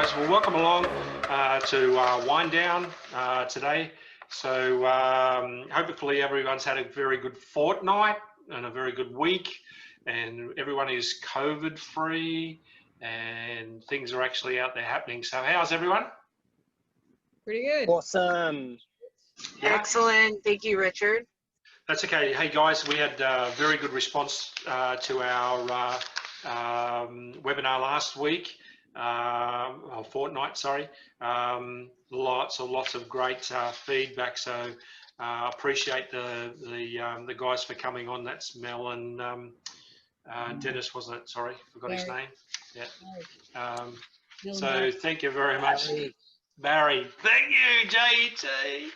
guys. Well, welcome along to Wind Down today. So hopefully everyone's had a very good fortnight and a very good week, and everyone is COVID free and things are actually out there happening. So how's everyone? Pretty good. Awesome. Yeah. Excellent. Thank you, Richard. That's okay. Hey guys, we had a very good response to our webinar last week. Or fortnight, sorry. Lots of great feedback. So appreciate the guys for coming on. That's Mel and Dennis, wasn't it? Sorry, forgot his name. Yeah. So thank you very much, Barry. Thank you, JT.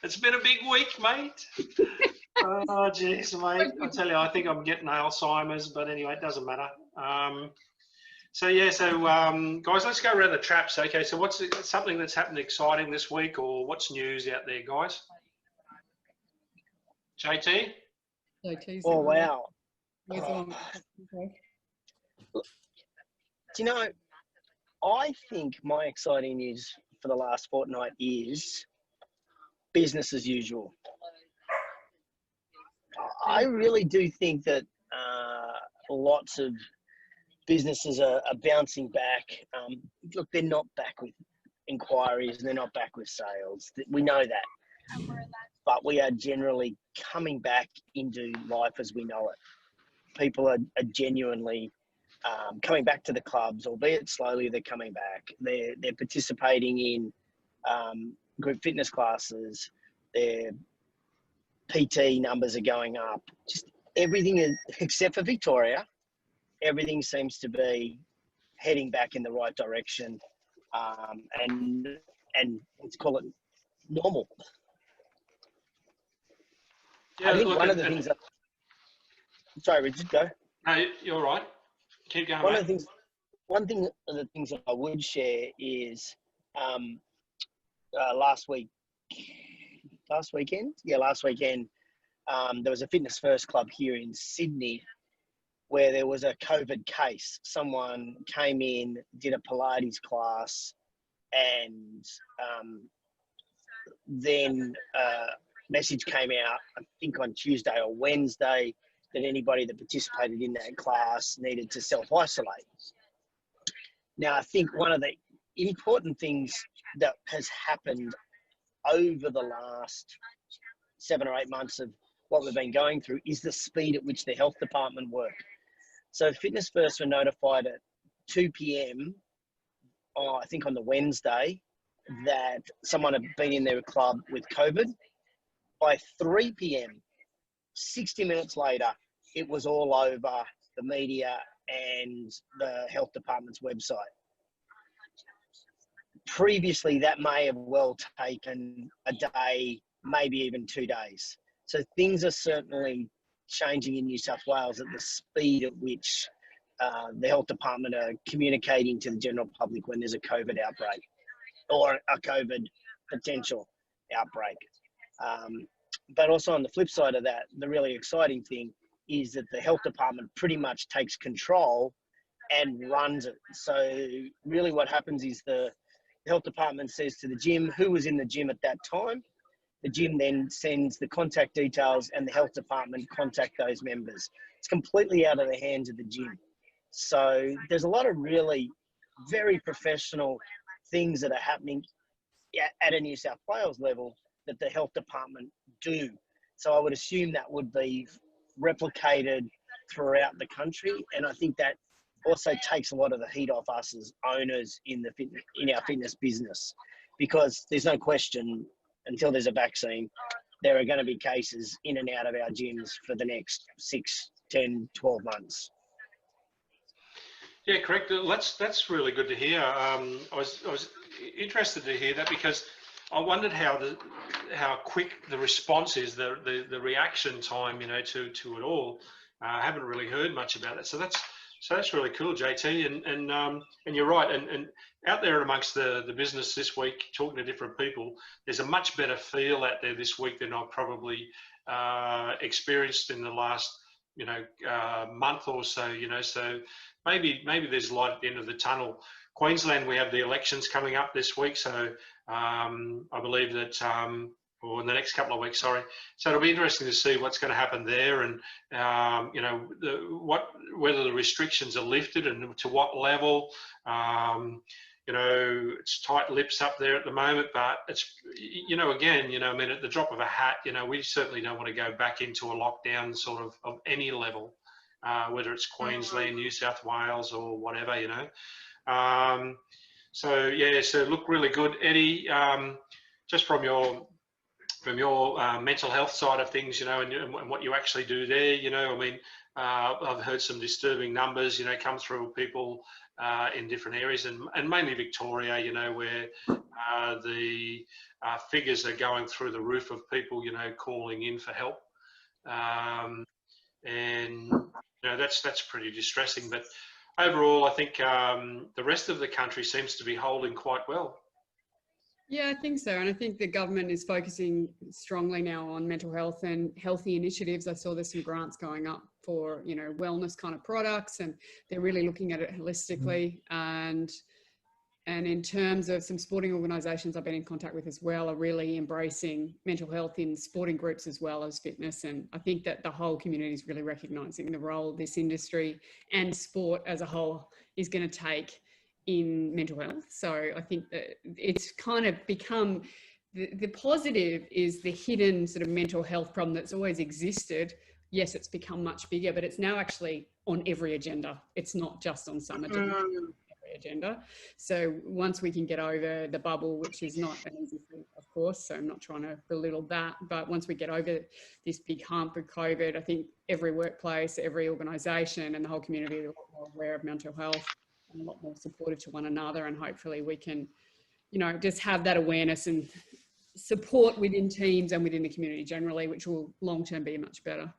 It's been a big week, mate. Oh, geez, mate. I tell you, I think I'm getting Alzheimer's, but anyway, it doesn't matter. So guys, let's go around the traps. Okay, so what's something that's happened exciting this week, or what's news out there, guys? JT? Oh, wow. Okay. Do you know, I think my exciting news for the last fortnight is business as usual. I really do think that lots of businesses are bouncing back. Look, they're not back with inquiries and they're not back with sales. We know that. But we are generally coming back into life as we know it. People are genuinely coming back to the clubs, albeit slowly. They're coming back. They're participating in group fitness classes. Their PT numbers are going up. Just everything is, except for Victoria, everything seems to be heading back in the right direction, and let's call it normal. Yeah, I think one of the things that, sorry, Richard, go. No, you're right. Keep going. One of the things that I would share is last weekend, there was a Fitness First club here in Sydney where there was a COVID case. Someone came in, did a Pilates class, and then message came out, I think on Tuesday or Wednesday, that anybody that participated in that class needed to self-isolate. Now, I think one of the important things that has happened over the last 7 or 8 months of what we've been going through is the speed at which the health department work. So Fitness First were notified at 2 p.m, I think on the Wednesday, that someone had been in their club with COVID. By 3 p.m, 60 minutes later, it was all over the media and the health department's website. Previously, that may have well taken a day, maybe even 2 days. So things are certainly changing in New South Wales at the speed at which the health department are communicating to the general public when there's a COVID outbreak or a COVID potential outbreak. But also on the flip side of that, the really exciting thing is that the health department pretty much takes control and runs it. So really what happens is the health department says to the gym who was in the gym at that time. The gym then sends the contact details and the health department contact those members. It's completely out of the hands of the gym. So there's a lot of really very professional things that are happening at a New South Wales level that the health department do. So I would assume that would be replicated throughout the country. And I think that also takes a lot of the heat off us as owners in our fitness business, because there's no question until there's a vaccine, there are going to be cases in and out of our gyms for the next 6, 10, 12 months. Yeah, correct. That's really good to hear. I was interested to hear that because I wondered how quick the response is, the reaction time, to it all. I haven't really heard much about it, so that's really cool, JT. And you're right. And out there amongst the business this week, talking to different people, there's a much better feel out there this week than I've probably experienced in the last month or so, so maybe there's light at the end of the tunnel. Queensland, we have the elections coming up this week, so I believe that, or in the next couple of weeks, sorry. So it'll be interesting to see what's going to happen there, and whether the restrictions are lifted and to what level. It's tight lips up there at the moment, but it's, again, at the drop of a hat, we certainly don't want to go back into a lockdown sort of any level, whether it's Queensland, New South Wales, or whatever, So look really good, Eddie. Just from your mental health side of things, and what you actually do there, I've heard some disturbing numbers, come through people in different areas, and mainly Victoria, where the figures are going through the roof of people, calling in for help, and that's pretty distressing. But overall, I think the rest of the country seems to be holding quite well. Yeah, I think so. And I think the government is focusing strongly now on mental health and healthy initiatives. I saw there's some grants going up for, wellness kind of products, and they're really looking at it holistically. And in terms of some sporting organisations I've been in contact with as well, are really embracing mental health in sporting groups as well as fitness. And I think that the whole community is really recognising the role this industry and sport as a whole is going to take in mental health. So I think that it's kind of become, the positive is the hidden sort of mental health problem that's always existed. Yes, it's become much bigger, but it's now actually on every agenda. It's not just on some agenda, every agenda. So once we can get over the bubble, which is not an easy thing, of course, so I'm not trying to belittle that, but once we get over this big hump of COVID, I think every workplace, every organisation and the whole community are a lot more aware of mental health, and a lot more supportive to one another, and hopefully we can, just have that awareness and support within teams and within the community generally, which will long term be much better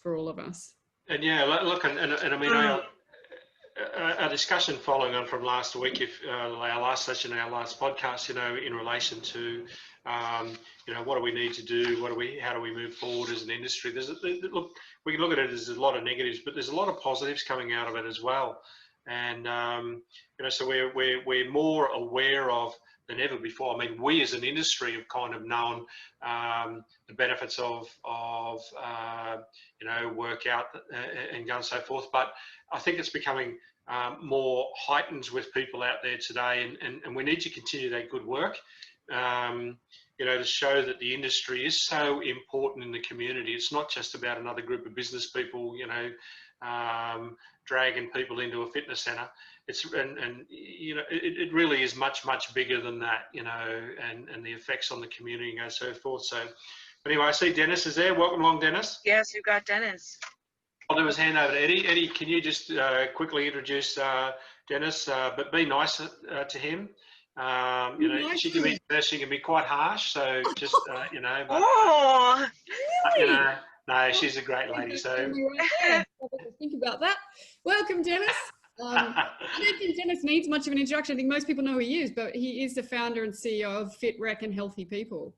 for all of us. And yeah, look, and I mean, our discussion following on from last week, our last session, our last podcast, in relation to, what do we need to do? How do we move forward as an industry? Look, we can look at it as a lot of negatives, but there's a lot of positives coming out of it as well. And so we're more aware of than ever before. I mean, we as an industry have kind of known the benefits of workout and so forth. But I think it's becoming more heightened with people out there today, and we need to continue that good work. To show that the industry is so important in the community. It's not just about another group of business people, dragging people into a fitness centre. It really is much bigger than that, and the effects on the community and so forth. So anyway, I see Dennis is there. Welcome along, Dennis. Yes, you've got Dennis. I'll do his hand over to Eddie. Eddie, can you just quickly introduce Dennis, but be nice to him. She can be quite harsh, so just but, no, she's a great lady. So think about that. Welcome, Dennis. I don't think Dennis needs much of an introduction. I think most people know who he is, but he is the founder and CEO of FitRec and Healthy People.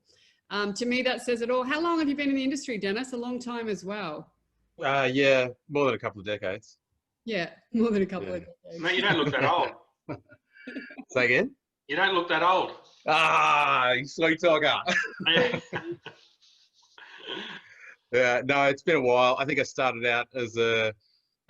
To me, that says it all. How long have you been in the industry, Dennis? A long time as well. Yeah, more than a couple of decades. Yeah, more than a couple of decades. Mate, you don't look that old. Say again? You don't look that old. Ah, you sweet talker. Yeah, no, it's been a while. I think I started out as an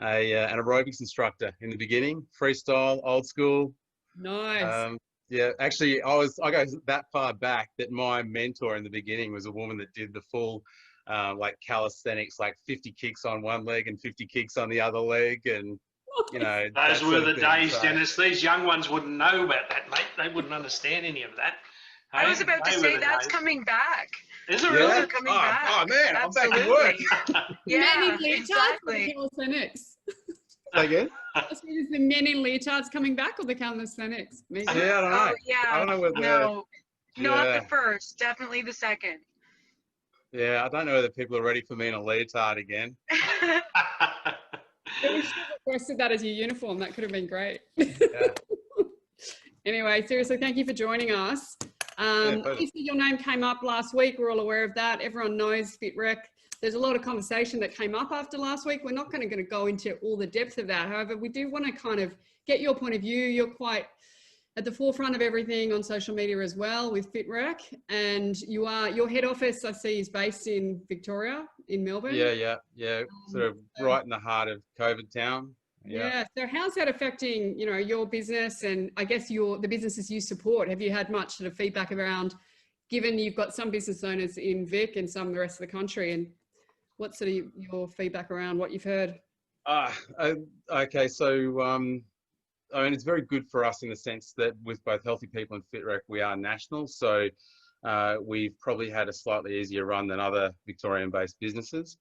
aerobics instructor in the beginning, freestyle, old school. Nice. Yeah, actually, I go that far back that my mentor in the beginning was a woman that did the full like calisthenics, like 50 kicks on one leg and 50 kicks on the other leg, and those were the days, Dennis. These young ones wouldn't know about that, mate. They wouldn't understand any of that. I was about to say that's coming back. Is it really? Coming back? Oh man, absolutely. I'm back to work. Men in leotards, calisthenics. Say again? Is the men in leotards coming back, or the calisthenics? Maybe. Yeah, I don't know. Oh, yeah. I don't know whether. No, not the first. Definitely the second. Yeah, I don't know whether people are ready for me in a leotard again. We should have requested that as your uniform. That could have been great. Yeah. Anyway, seriously, thank you for joining us. pleasure. Obviously your name came up last week. We're all aware of that. Everyone knows FitRec. There's a lot of conversation that came up after last week. We're not going to go into all the depth of that. However, we do want to kind of get your point of view. You're quite at the forefront of everything on social media as well with FitRec, and your head office, I see, is based in Victoria, in Melbourne. Yeah. Sort of right in the heart of COVID town. Yeah. So how's that affecting, your business and I guess the businesses you support? Have you had much sort of feedback around, given you've got some business owners in Vic and some in the rest of the country, and what's sort of your feedback around what you've heard? Okay. So, I mean, it's very good for us in the sense that with both Healthy People and FitRec, we are national. So we've probably had a slightly easier run than other Victorian-based businesses.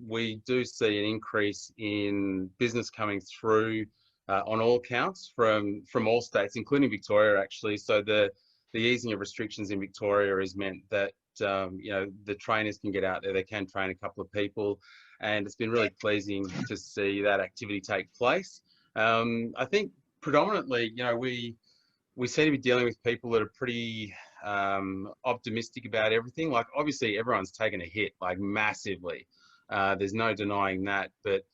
We do see an increase in business coming through on all counts from all states, including Victoria, actually. So the easing of restrictions in Victoria has meant that the trainers can get out there. They can train a couple of people, and it's been really pleasing to see that activity take place. I think predominantly, we seem to be dealing with people that are pretty optimistic about everything. Like, obviously everyone's taken a hit, like, massively. There's no denying that, but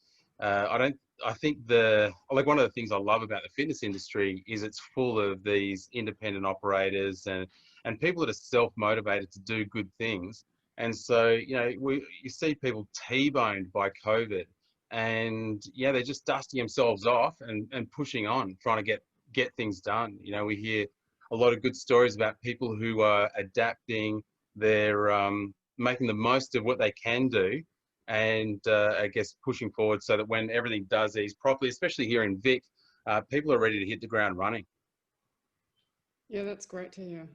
I think one of the things I love about the fitness industry is it's full of these independent operators and people that are self-motivated to do good things. And so, you see people T-boned by COVID, and they're just dusting themselves off and pushing on, trying to get things done. We hear a lot of good stories about people who are adapting, they're making the most of what they can do, and I guess pushing forward so that when everything does ease properly, especially here in Vic, people are ready to hit the ground running. Yeah, that's great to hear.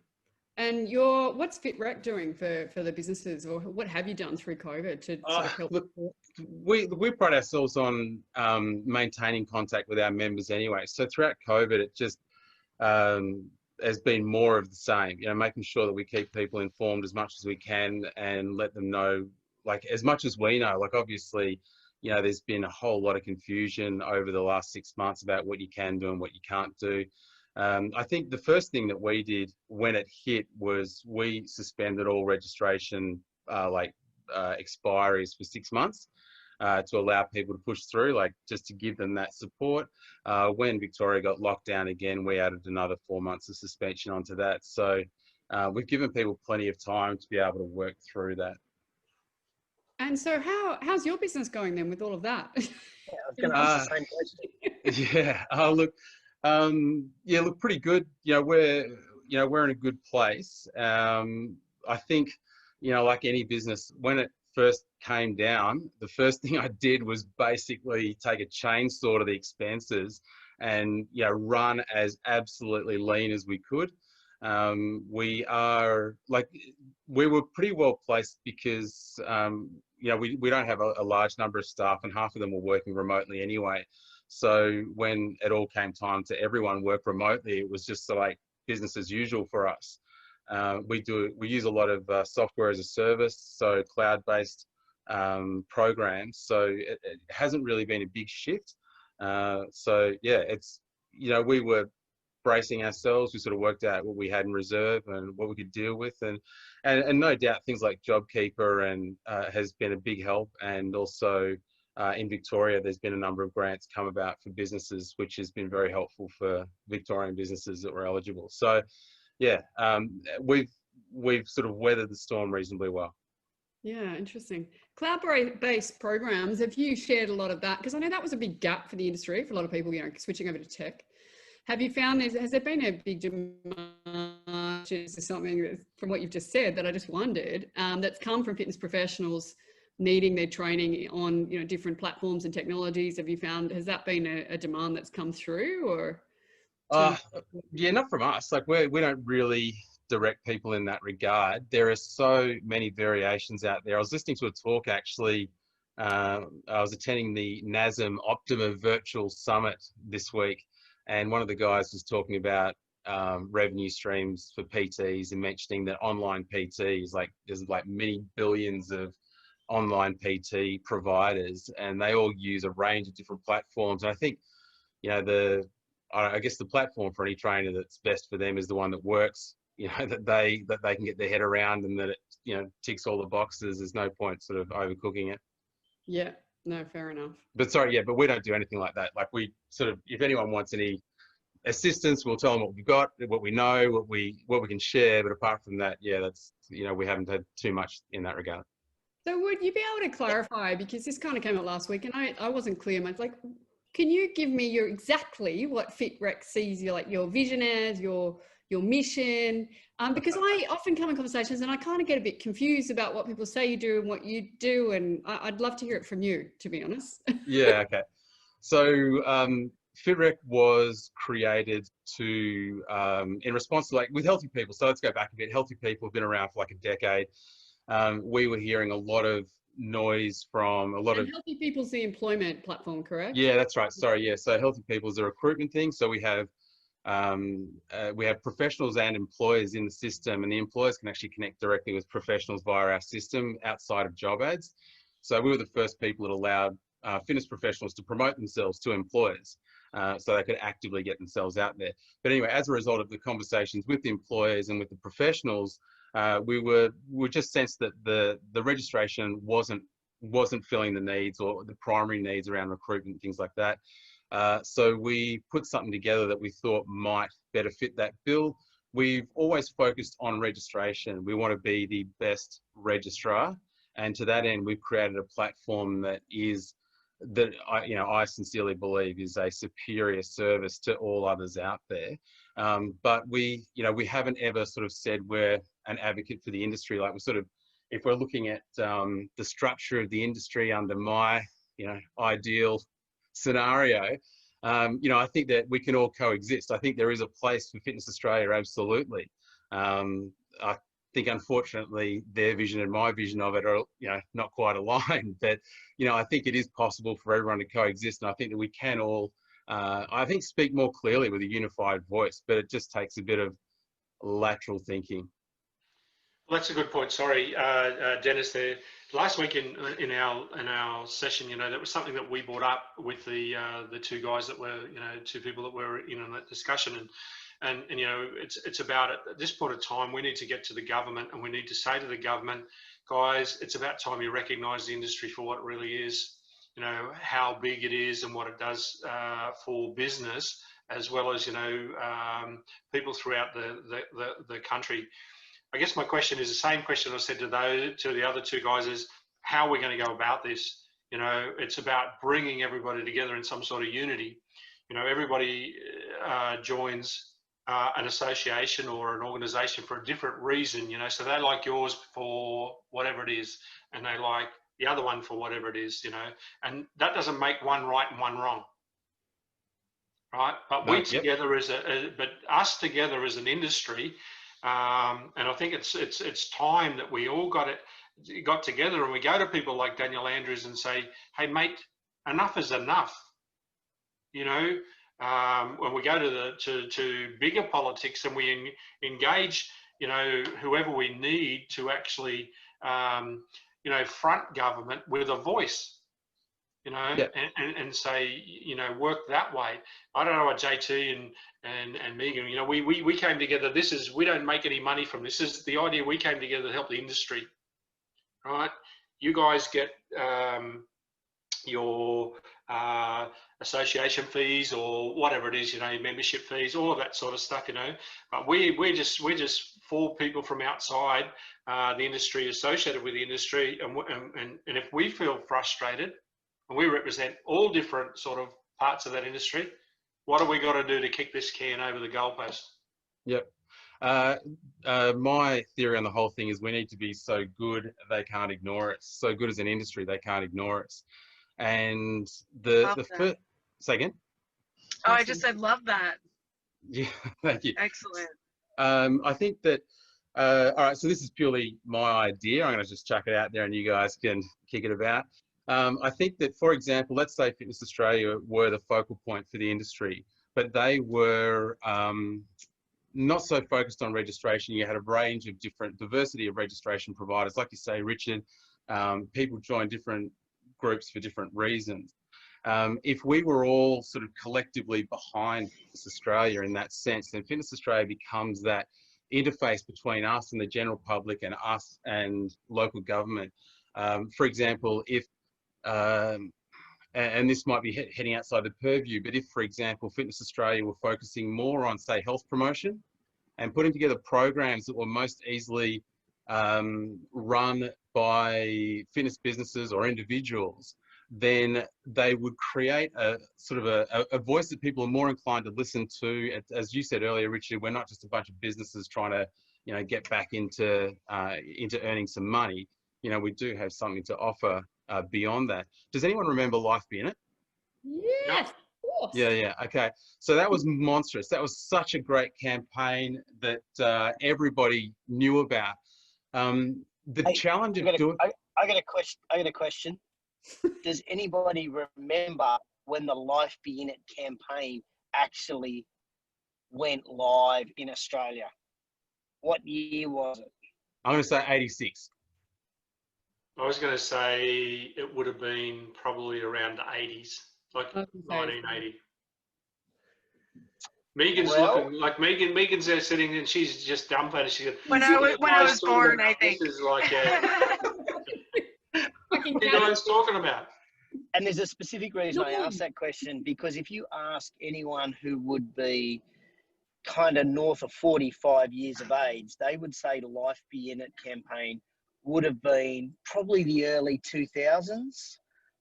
And what's FitRec doing for the businesses, or what have you done through COVID to sort of help? Look, we pride ourselves on maintaining contact with our members anyway. So throughout COVID, it just has been more of the same, making sure that we keep people informed as much as we can and let them know, like, as much as we know. Like, obviously, there's been a whole lot of confusion over the last 6 months about what you can do and what you can't do. I think the first thing that we did when it hit was we suspended all registration expiries for 6 months to allow people to push through, like, just to give them that support. When Victoria got locked down again, we added another 4 months of suspension onto that. So we've given people plenty of time to be able to work through that. And so how's your business going then with all of that? Yeah, I was going to ask the same question. Yeah. Look, pretty good. We're in a good place. I think, like any business, when it first came down, the first thing I did was basically take a chainsaw to the expenses and run as absolutely lean as we could. We were pretty well placed because we don't have a large number of staff, and half of them were working remotely anyway. So when it all came time to everyone work remotely, it was just like business as usual for us. We use a lot of software as a service, so cloud-based programs. So it hasn't really been a big shift. We were bracing ourselves. We sort of worked out what we had in reserve and what we could deal with, and no doubt things like JobKeeper and has been a big help. And also in Victoria, there's been a number of grants come about for businesses, which has been very helpful for Victorian businesses that were eligible. So we've sort of weathered the storm reasonably well. Yeah, interesting. Cloud-based programs, have you shared a lot of that? Because I know that was a big gap for the industry, for a lot of people, switching over to tech. Have you found, has there been a big demand? Is there something that, from what you've just said, that I just wondered, that's come from fitness professionals needing their training on, different platforms and technologies? Have you found, has that been a demand that's come through, or? Yeah, not from us. Like, we don't really direct people in that regard. There are so many variations out there. I was listening to a talk, actually. I was attending the NASM Optima Virtual Summit this week, and one of the guys was talking about revenue streams for PTs and mentioning that online PTs, there's many billions of online PT providers, and they all use a range of different platforms. And I think, I guess the platform for any trainer that's best for them is the one that works you know, that they can get their head around, and that it, you know, ticks all the boxes. There's no point sort of overcooking it. Yeah, no, fair enough. But sorry, yeah, but we don't do anything like that. Like, we sort of, if anyone wants any assistance, we'll tell them what we've got, what we know, what we can share. But apart from that, yeah, that's, you know, we haven't had too much in that regard. So would you be able to clarify, because this kind of came up last week and I wasn't clear. It's like, can you give me your exactly what FitRec sees your vision as, your mission? Because I often come in conversations and I kind of get a bit confused about what people say you do and what you do, and I'd love to hear it from you, to be honest. Yeah, okay. So FitRec was created to, in response to, like, with healthy people. So let's go back a bit. Healthy people have been around for like a decade. We were hearing a lot of noise from a lot of Healthy People's the employment platform, correct? Yeah, that's right. Sorry, yeah. So Healthy People is a recruitment thing. So we have professionals and employers in the system, and the employers can actually connect directly with professionals via our system outside of job ads. So we were the first people that allowed fitness professionals to promote themselves to employers, so they could actively get themselves out there. But anyway, as a result of the conversations with the employers and with the professionals, we just sensed that the registration wasn't filling the needs, or the primary needs around recruitment, things like that. So we put something together that we thought might better fit that bill. We've always focused on registration. We want to be the best registrar, and to that end, we've created a platform that I sincerely believe is a superior service to all others out there. But we haven't ever sort of said we're an advocate for the industry. Like, if we're looking at the structure of the industry under my, ideal scenario, I think that we can all coexist. I think there is a place for Fitness Australia, absolutely. I think, unfortunately, their vision and my vision of it are, not quite aligned. But, I think it is possible for everyone to coexist, and I think that we can all, speak more clearly with a unified voice. But it just takes a bit of lateral thinking. Well, that's a good point. Sorry, Dennis. There last week in our session, that was something that we brought up with the two guys that were, two people that were in on that discussion, and it's about at this point of time we need to get to the government, and we need to say to the government, guys, it's about time you recognise the industry for what it really is. How big it is and what it does for business, as well as people throughout the country. I guess my question is the same question I said to the other two guys: is how are we going to go about this? It's about bringing everybody together in some sort of unity. Everybody joins an association or an organisation for a different reason. So they like yours for whatever it is, and they like the other one for whatever it is. And that doesn't make one right and one wrong, right? But together us together as an industry. And I think it's time that we all got together and we go to people like Daniel Andrews and say, hey mate, enough is enough. When we go to bigger politics and we engage, whoever we need to actually, front government with a voice. And say, work that way. I don't know what JT and Megan, we came together. We don't make any money from this. This is the idea. We came together to help the industry, right? You guys get your association fees or whatever it is, membership fees, all of that sort of stuff, But we're just four people from outside the industry, associated with the industry, and if we feel frustrated, and we represent all different sort of parts of that industry, what have we got to do to kick this can over the goalpost? Yep. My theory on the whole thing is we need to be so good they can't ignore us. So good as an industry, they can't ignore us. And the first, say again? Oh, I just said love that. Yeah, thank you. Excellent. I think that, all right, so this is purely my idea. I'm going to just chuck it out there and you guys can kick it about. I think that, for example, let's say Fitness Australia were the focal point for the industry, but they were not so focused on registration. You had a range of different diversity of registration providers. Like you say, Richard, people join different groups for different reasons. If we were all sort of collectively behind Fitness Australia in that sense, then Fitness Australia becomes that interface between us and the general public and us and local government. For example, if and this might be heading outside the purview, but if, for example, Fitness Australia were focusing more on, say, health promotion and putting together programs that were most easily run by fitness businesses or individuals, then they would create a sort of a voice that people are more inclined to listen to. As you said earlier, Richard, we're not just a bunch of businesses trying to, you know, get back into earning some money. You know, we do have something to offer beyond that. Does anyone remember Life Be In It? Yes, of course. Yeah. Okay. So that was monstrous. That was such a great campaign that everybody knew about. The challenge of doing. I got a question. Does anybody remember when the Life Be In It campaign actually went live in Australia? What year was it? I'm going to say 86. I was going to say it would have been probably around the 80s, like 1980. Megan's looking like Megan's there sitting and she's just dumbfounded. She goes, When I was born, I think. This is like, what are you guys talking about? And there's a specific reason I asked that question, because if you ask anyone who would be kind of north of 45 years of age, they would say the Life Be In It campaign would have been probably the early 2000s,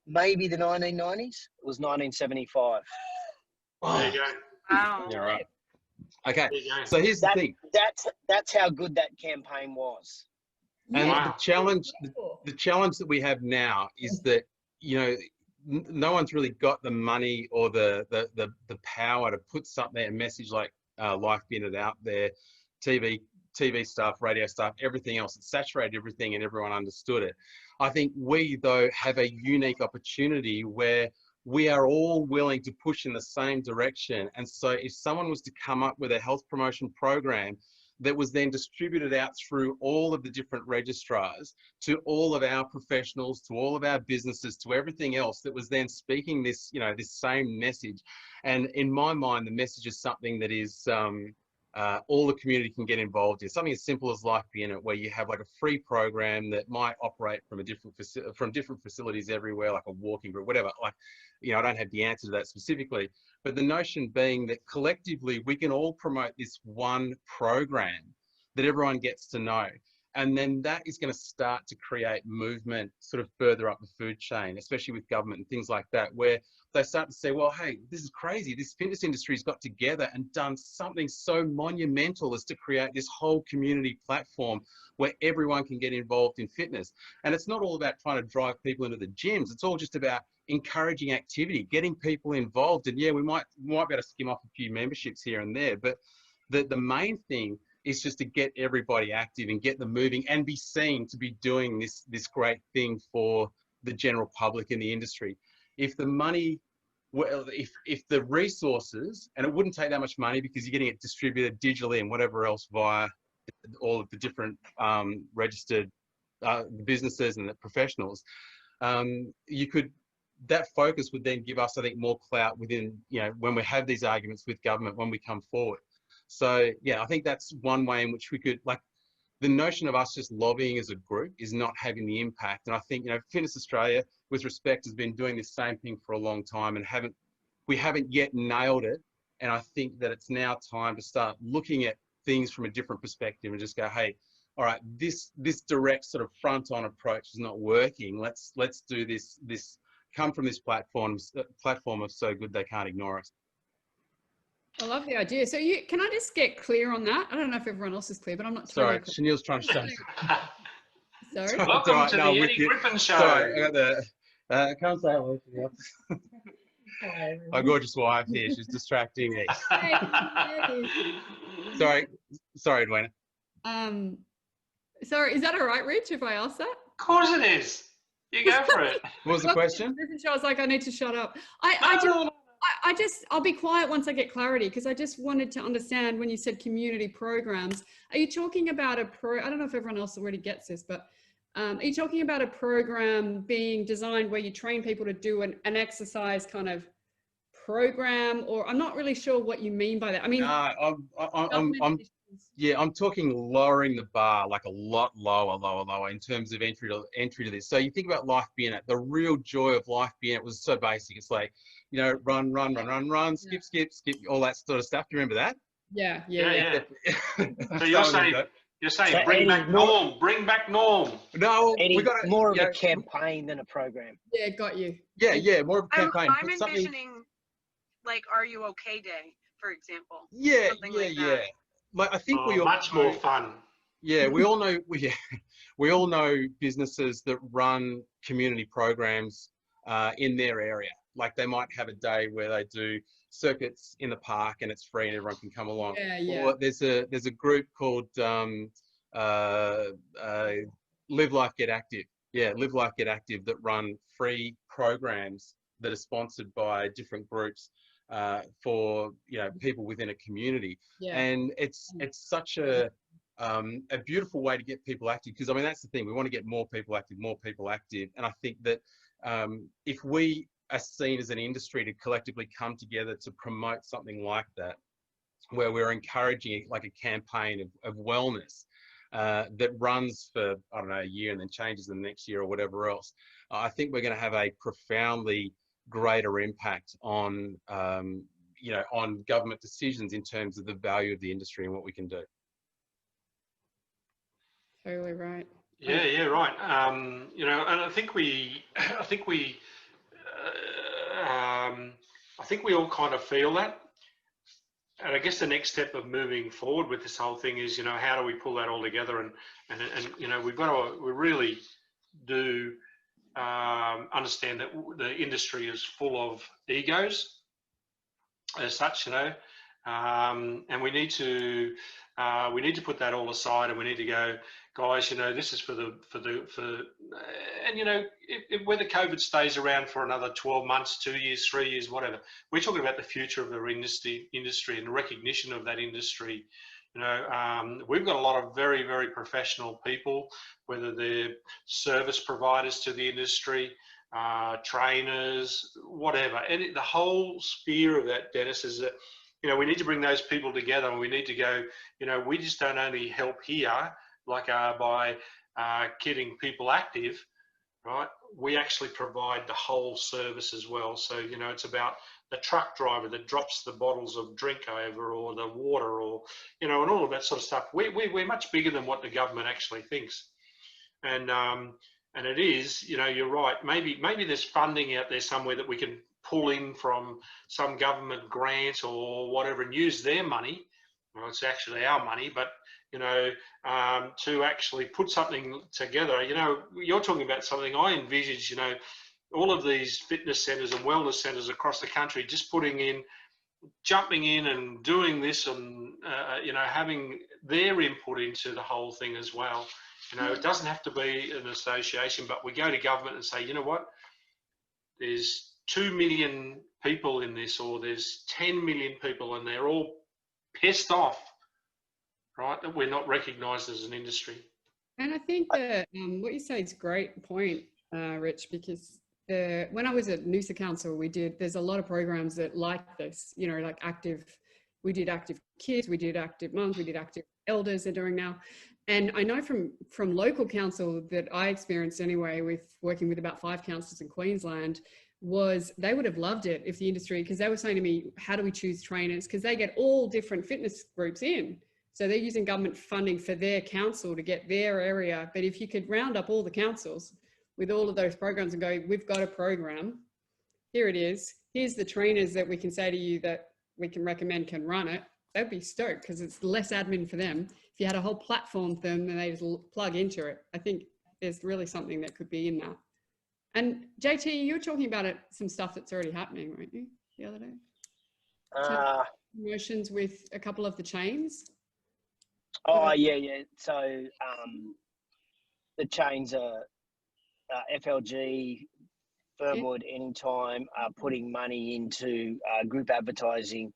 maybe the 1990s. It was 1975. There you go. Wow. Yeah, right. Okay, so here's the thing. That's how good that campaign was. And Wow. the challenge that we have now is that, you know, no one's really got the money or the power to put something, a message like Life Be In It out there. TV stuff, radio stuff, everything else. It saturated everything and everyone understood it. I think we, though, have a unique opportunity where we are all willing to push in the same direction. And so if someone was to come up with a health promotion program that was then distributed out through all of the different registrars, to all of our professionals, to all of our businesses, to everything else that was then speaking this, you know, this same message. And in my mind, the message is something that is all the community can get involved in. Something as simple as Life Be In It, where you have like a free program that might operate from different facilities everywhere, like a walking group, whatever. Like, you know, I don't have the answer to that specifically, but the notion being that collectively we can all promote this one program that everyone gets to know. And then that is going to start to create movement sort of further up the food chain, especially with government and things like that, where they start to say, well, hey, this is crazy. This fitness industry's got together and done something so monumental as to create this whole community platform where everyone can get involved in fitness. And it's not all about trying to drive people into the gyms. It's all just about encouraging activity, getting people involved. And yeah, we might be able to skim off a few memberships here and there, but the main thing is just to get everybody active and get them moving and be seen to be doing this great thing for the general public in the industry. If the money, well, if the resources, and it wouldn't take that much money because you're getting it distributed digitally and whatever else via all of the different registered businesses and the professionals, that focus would then give us, I think, more clout within, you know, when we have these arguments with government, when we come forward. So yeah, I think that's one way in which we could, like, the notion of us just lobbying as a group is not having the impact. And I think, you know, Fitness Australia, with respect, has been doing this same thing for a long time and we haven't yet nailed it. And I think that it's now time to start looking at things from a different perspective and just go, hey, all right, this direct sort of front-on approach is not working. Let's do this come from this platform of so good they can't ignore us. I love the idea. So can I just get clear on that? I don't know if everyone else is clear, but I'm not Sorry, clear. Chenille's trying to show. Sorry. Welcome to the Eddie Griffin Show. Sorry, I got the. Can't say hello to you. My gorgeous wife here. She's distracting me. Sorry, Edwina. Sorry, is that all right, Rich, if I ask that? Of course it is. You go for it. What was the question? I was like, I need to shut up. I'll be quiet once I get clarity, because I just wanted to understand when you said community programs, are you talking about I don't know if everyone else already gets this, but are you talking about a program being designed where you train people to do an exercise kind of program, or I'm not really sure what you mean by that. I mean, Yeah, I'm talking lowering the bar, like a lot lower in terms of entry to this. So you think about life being it. The real joy of life being it was so basic. It's like, you know, run, skip, all that sort of stuff. Do you remember that? Yeah. So you're saying So bring Eddie, back Norm, bring back Norm. No, Eddie, we got more of a campaign than a program. Yeah, got you. Yeah, more of a campaign. I'm Put something. envisioning like "Are You Okay" Day, for example. Yeah, Something like that. Like I think we all much more fun. Yeah, we all know. We all know businesses that run community programs in their area. Like they might have a day where they do circuits in the park and it's free and everyone can come along. Yeah. Or there's a group called Live Life Get Active. Yeah, Live Life Get Active that run free programs that are sponsored by different groups for people within a community. Yeah. And it's such a beautiful way to get people active, because I mean that's the thing, we want to get more people active, and I think that if we are seen as an industry to collectively come together to promote something like that, where we're encouraging like a campaign of wellness that runs for, I don't know, a year and then changes the next year or whatever else, I think we're going to have a profoundly greater impact on on government decisions in terms of the value of the industry and what we can do. Totally right. Yeah, right. And I think we all kind of feel that. And I guess the next step of moving forward with this whole thing is, how do we pull that all together? And we really do understand that the industry is full of egos as such, and we need to put that all aside, and we need to go, guys, this is for whether COVID stays around for another 12 months, 2 years, 3 years, whatever, we're talking about the future of the industry and the recognition of that industry. We've got a lot of very, very professional people, whether they're service providers to the industry, trainers, whatever. And the whole sphere of that, Dennis, is that, we need to bring those people together, and we need to go, we just don't only help here, like by getting people active, right? We actually provide the whole service as well. So, it's about the truck driver that drops the bottles of drink over, or the water, or, and all of that sort of stuff. We're much bigger than what the government actually thinks. And it is, you're right. Maybe there's funding out there somewhere that we can pull in from some government grant or whatever and use their money. Well, it's actually our money, but, to actually put something together. You're talking about something I envisage, all of these fitness centres and wellness centres across the country just jumping in and doing this, and, having their input into the whole thing as well. It doesn't have to be an association, but we go to government and say, you know what, there's 2 million people in this, or there's 10 million people, and they're all pissed off, right, that we're not recognised as an industry. And I think that what you say is a great point, Rich, because when I was at Noosa Council, there's a lot of programs that like this, like we did active kids, we did active mums, we did active elders they're doing now. And I know from local council that I experienced anyway, with working with about 5 councils in Queensland, was they would have loved it if the industry, because they were saying to me, how do we choose trainers? Because they get all different fitness groups in. So they're using government funding for their council to get their area. But if you could round up all the councils with all of those programs and go, we've got a program, here it is, here's the trainers that we can say to you that we can recommend can run it, they'd be stoked, because it's less admin for them. If you had a whole platform for them and they just plug into it, I think there's really something that could be in that. And JT, you were talking about some stuff that's already happening, weren't you, the other day? Promotions with a couple of the chains. Oh, yeah. So the chains are FLG, Fernwood, Anytime, are putting money into group advertising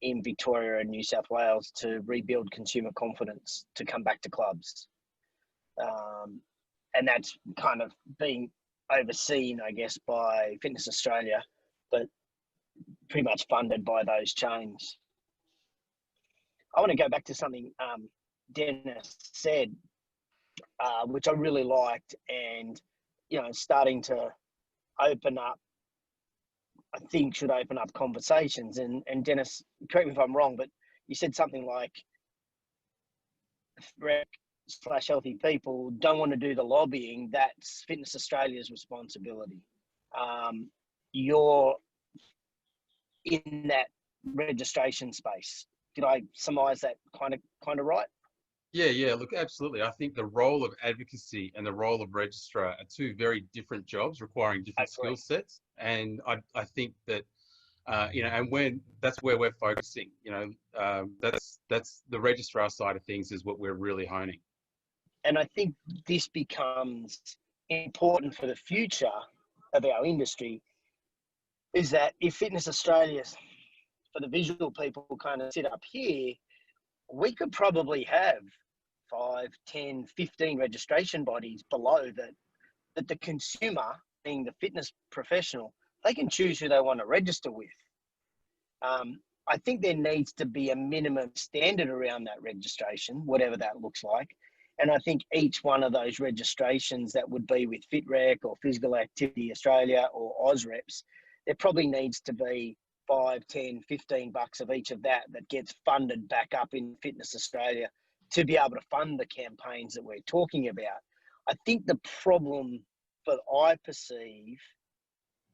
in Victoria and New South Wales to rebuild consumer confidence to come back to clubs. And that's kind of being overseen, I guess, by Fitness Australia, but pretty much funded by those chains. I want to go back to something Dennis said, which I really liked, and starting to open up. I think should open up conversations. And Dennis, correct me if I'm wrong, but you said something like FitRec/healthy people don't want to do the lobbying. That's Fitness Australia's responsibility. You're in that registration space. Did I surmise that kind of right? Yeah, look, absolutely. I think the role of advocacy and the role of registrar are two very different jobs requiring different skill sets. And I think that, and that's where we're focusing, that's the registrar side of things is what we're really honing. And I think this becomes important for the future of our industry, is that if Fitness Australia, for the visual people kind of sit up here, we could probably have 5, 10, 15 registration bodies below that the consumer, being the fitness professional, they can choose who they want to register with. I think there needs to be a minimum standard around that registration, whatever that looks like. And I think each one of those registrations that would be with FitRec or Physical Activity Australia or AusReps, there probably needs to be 5, 10, 15 bucks of each of that gets funded back up in Fitness Australia to be able to fund the campaigns that we're talking about. I think the problem that I perceive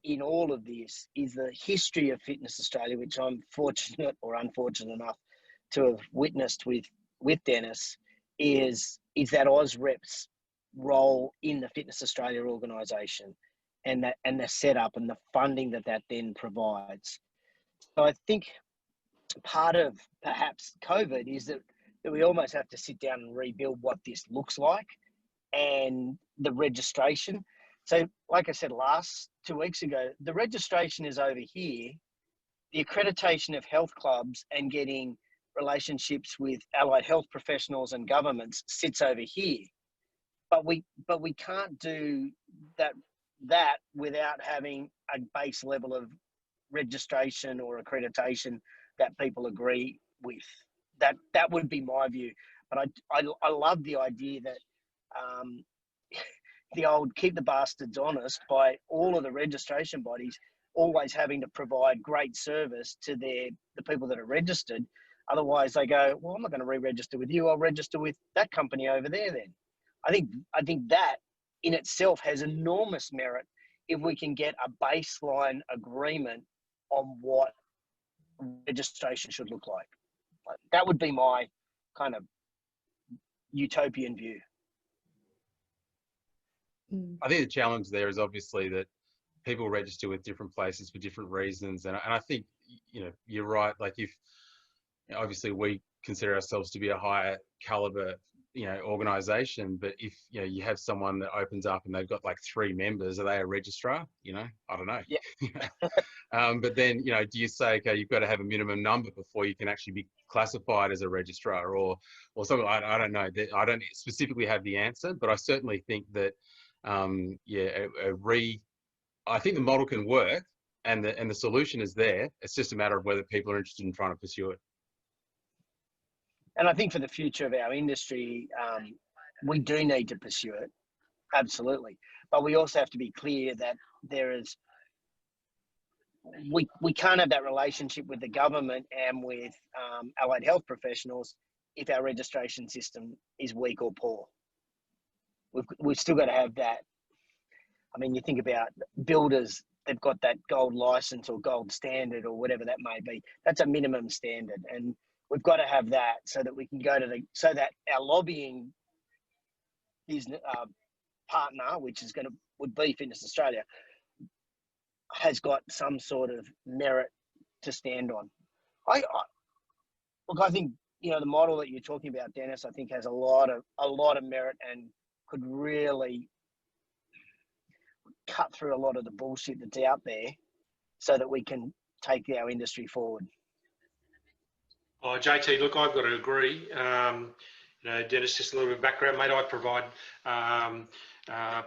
in all of this is the history of Fitness Australia, which I'm fortunate or unfortunate enough to have witnessed with Dennis, is that AusReps role in the Fitness Australia organisation and the setup and the funding that then provides. So I think part of perhaps COVID is that we almost have to sit down and rebuild what this looks like and the registration. So like I said 2 weeks ago, the registration is over here. The accreditation of health clubs and getting relationships with allied health professionals and governments sits over here. But we can't do that without having a base level of registration or accreditation that people agree with. That would be my view. But I love the idea that the old keep the bastards honest by all of the registration bodies always having to provide great service to the people that are registered. Otherwise they go, well, I'm not going to re-register with you. I'll register with that company over there then. I think that in itself has enormous merit if we can get a baseline agreement on what registration should look like. That would be my kind of utopian view. I think the challenge there is obviously that people register with different places for different reasons. And I think, you're right. Like obviously we consider ourselves to be a higher caliber, organization, but if, you have someone that opens up and they've got like 3 members, are they a registrar? I don't know. Yeah. But then, do you say, okay, you've got to have a minimum number before you can actually be classified as a registrar or something? I don't know. I don't specifically have the answer, but I certainly think that, I think the model can work and the solution is there. It's just a matter of whether people are interested in trying to pursue it. And I think for the future of our industry, we do need to pursue it, absolutely. But we also have to be clear that we can't have that relationship with the government and with allied health professionals if our registration system is weak or poor. We've still got to have that. I mean, you think about builders, they've got that gold license or gold standard or whatever that may be. That's a minimum standard. And we've got to have that so that we can go so that our lobbying business partner, which would be Fitness Australia, has got some sort of merit to stand on. I think the model that you're talking about, Dennis, I think has a lot of merit and could really cut through a lot of the bullshit that's out there, so that we can take our industry forward. Oh, JT, look, I've got to agree. Dennis, just a little bit of background, mate. I provide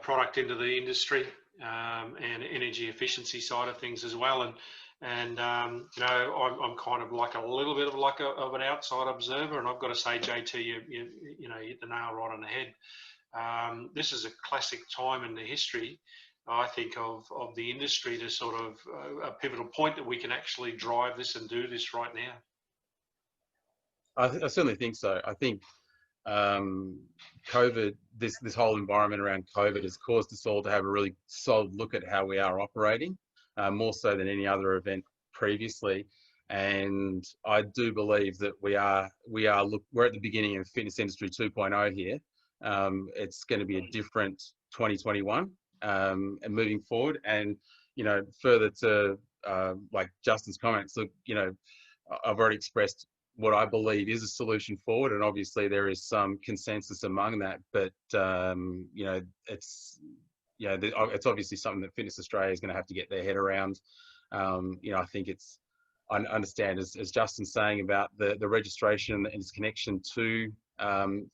product into the industry and energy efficiency side of things as well. And you know, I'm kind of like a little bit of of an outside observer, and I've got to say, JT, you know, you hit the nail right on the head. This is a classic time in the history, I think, of the industry to sort of a pivotal point that we can actually drive this and do this right now. I certainly think so. I think COVID, this whole environment around COVID has caused us all to have a really solid look at how we are operating, more so than any other event previously. And I do believe that we're at the beginning of fitness industry 2.0 here. It's going to be a different 2021 and moving forward. And, you know, further to like Justin's comments, look, you know, I've already expressed what I believe is a solution forward, and obviously there is some consensus among that. But you know, it's obviously something that Fitness Australia is going to have to get their head around. You know, I think I understand, as Justin's saying about the registration and its connection to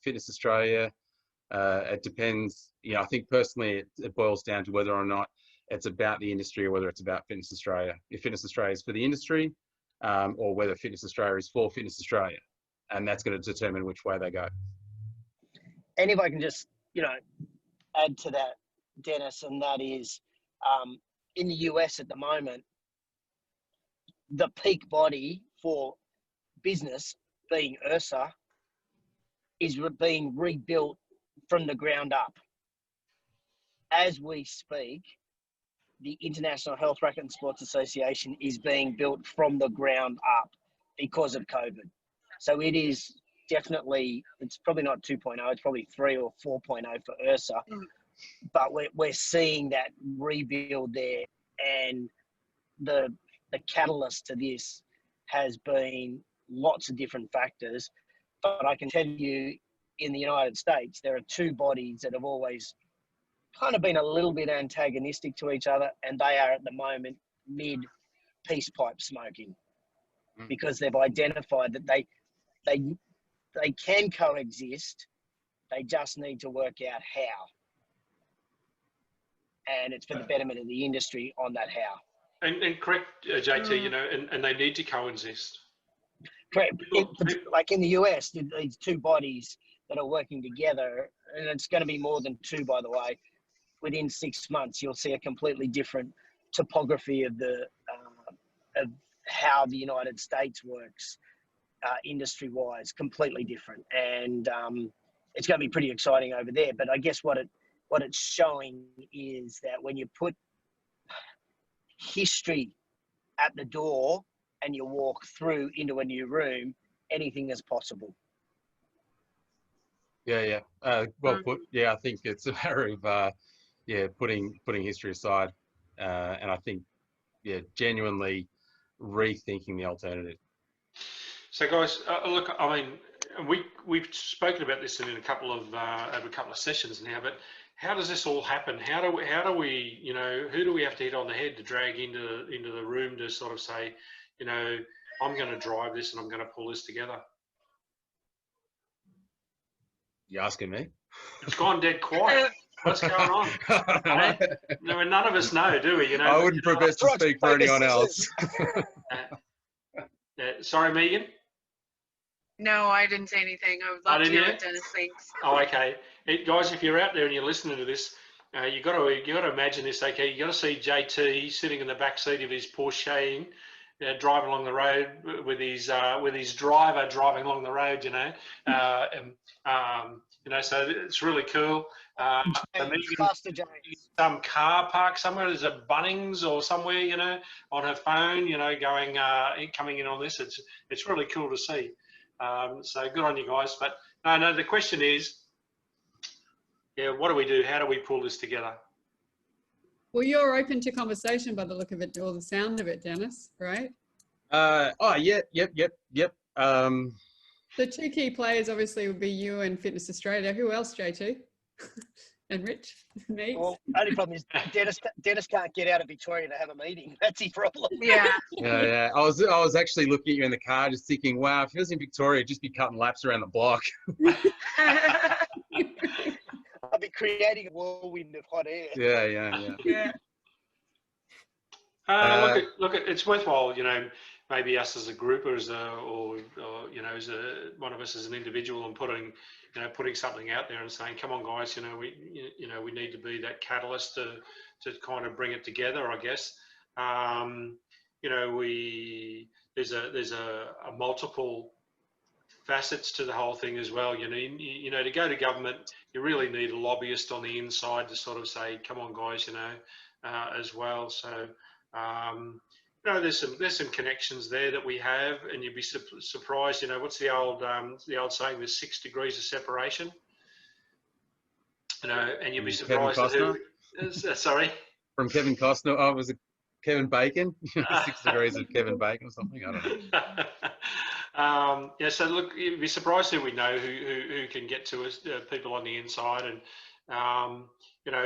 Fitness Australia. It depends. You know, I think personally it boils down to whether or not it's about the industry or whether it's about Fitness Australia. If Fitness Australia is for the industry, or whether Fitness Australia is for Fitness Australia, and that's going to determine which way they go. And if I can just, you know, add to that, Dennis, and that is, in the US at the moment, the peak body for business, being IRSA, is being rebuilt from the ground up. As we speak, the International Health Rec and Sports Association is being built from the ground up because of COVID. So it is definitely, it's probably not 2.0, it's probably 3 or 4.0 for IRSA, but we're seeing that rebuild there. And the catalyst to this has been lots of different factors. But I can tell you, in the United States, there are two bodies that have always kind of been a little bit antagonistic to each other, and they are at the moment mid peace pipe smoking, because they've identified that they can coexist. They just need to work out how, and it's for the betterment of the industry on that how. And correct, JT, you know, and they need to coexist. Correct. Like in the US, these two bodies that are working together, and it's going to be more than two, by the way. Within 6 months, you'll see a completely different topography of of how the United States works, industry-wise, completely different, and it's going to be pretty exciting over there. But I guess what it's showing is that when you put history at the door and you walk through into a new room, anything is possible. Yeah. Well put. Yeah, I think it's a matter of putting history aside, and I think genuinely rethinking the alternative. So guys, look, I mean, we've spoken about this in a couple of over a couple of sessions now, but how does this all happen? How do we, you know, who do we have to hit on the head to drag into the room to sort of say, you know, I'm going to drive this and I'm going to pull this together? You asking me? It's gone dead quiet. What's going on? No, none of us know, do we? You know. I wouldn't profess to speak for anyone else. Sorry, Megan. No, I didn't say anything. I would love to hear what Dennis thinks. Oh, okay. Guys, if you're out there and you're listening to this, you got to imagine this. Okay, you got to see JT sitting in the back seat of his Porsche, driving along the road with his driver driving along the road. You know, you know, so it's really cool. Some car park somewhere. There's a Bunnings or somewhere, you know, on her phone, you know, going coming in on this. It's really cool to see. So good on you guys. But no, the question is, what do we do? How do we pull this together? Well, you're open to conversation by the look of it or the sound of it, Dennis, right? Yep. The two key players obviously would be you and Fitness Australia. Who else, JT? And Rich? Me? Well, only problem is Dennis can't get out of Victoria to have a meeting. That's his problem. Yeah. Yeah. I was actually looking at you in the car, just thinking, wow, if he was in Victoria, I'd just be cutting laps around the block. I'll be creating a whirlwind of hot air. Yeah. Look, it's worthwhile, maybe us as a group or as one of us as an individual, and putting something out there and saying, come on guys, we need to be that catalyst to kind of bring it together, I guess. There's a multiple facets to the whole thing as well. To go to government, you really need a lobbyist on the inside to sort of say, come on guys, as well. So there's some connections there that we have, and you'd be surprised. What's the old saying? There's 6 degrees of separation. And you'd be surprised at who. Sorry. From Kevin Costner. Oh, was it Kevin Bacon? 6 degrees of Kevin Bacon or something. I don't know. So look, you'd be surprised who we know who can get to us, people on the inside, and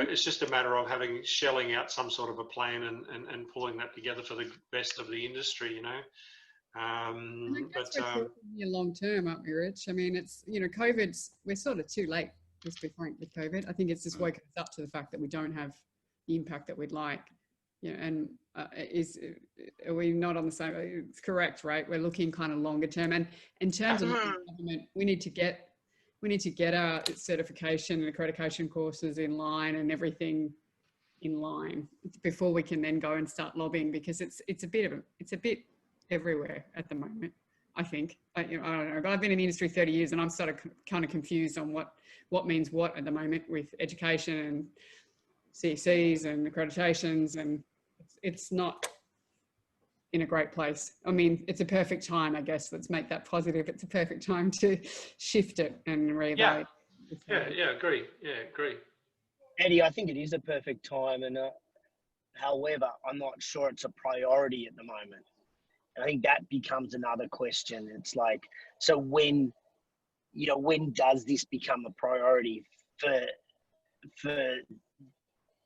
it's just a matter of shelling out some sort of a plan and pulling that together for the best of the industry, we're long term, aren't we, Rich? I mean, it's, we're sort of too late, let's be frank, with COVID. I think it's just woken us up to the fact that we don't have the impact that we'd like. And are we not on the same? It's correct, right? We're looking kind of longer term, and in terms of government, we need to get our certification and accreditation courses in line and everything in line before we can then go and start lobbying, because it's a bit everywhere at the moment. I think I don't know, but I've been in the industry 30 years, and I'm sort of kind of confused on what means what at the moment with education and CCs and accreditations, and it's not in a great place. I mean, it's a perfect time, I guess. Let's make that positive. It's a perfect time to shift it and reevaluate. Agree. Eddie, I think it is a perfect time, and however, I'm not sure it's a priority at the moment. And I think that becomes another question. It's like, so when does this become a priority? For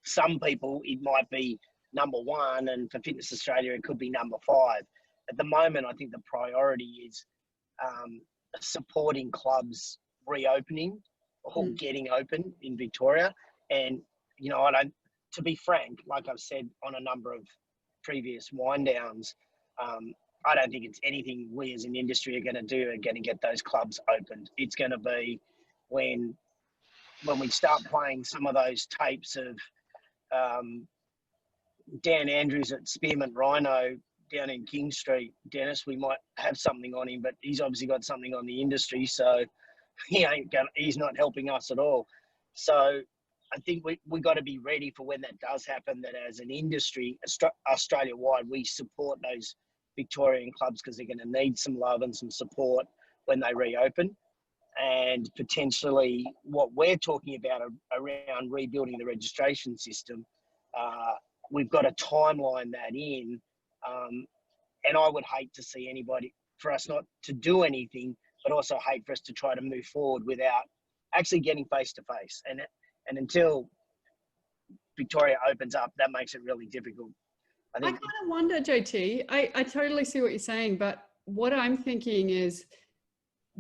some people, it might be number 1, and for Fitness Australia, it could be number 5. At the moment, I think the priority is supporting clubs reopening or getting open in Victoria. And, to be frank, like I've said on a number of previous wind downs, I don't think it's anything we as an industry are going to get those clubs opened. It's going to be when we start playing some of those tapes of Dan Andrews at Spearmint Rhino down in King Street. Dennis, we might have something on him, but he's obviously got something on the industry, so he's not helping us at all. So I think we got to be ready for when that does happen, that as an industry, Australia-wide, we support those Victorian clubs, because they're going to need some love and some support when they reopen. And potentially what we're talking about around rebuilding the registration system, we've got to timeline that in. And I would hate to see for us not to do anything, but also hate for us to try to move forward without actually getting face to face. And until Victoria opens up, that makes it really difficult. I kind of wonder, JT, I totally see what you're saying, but what I'm thinking is,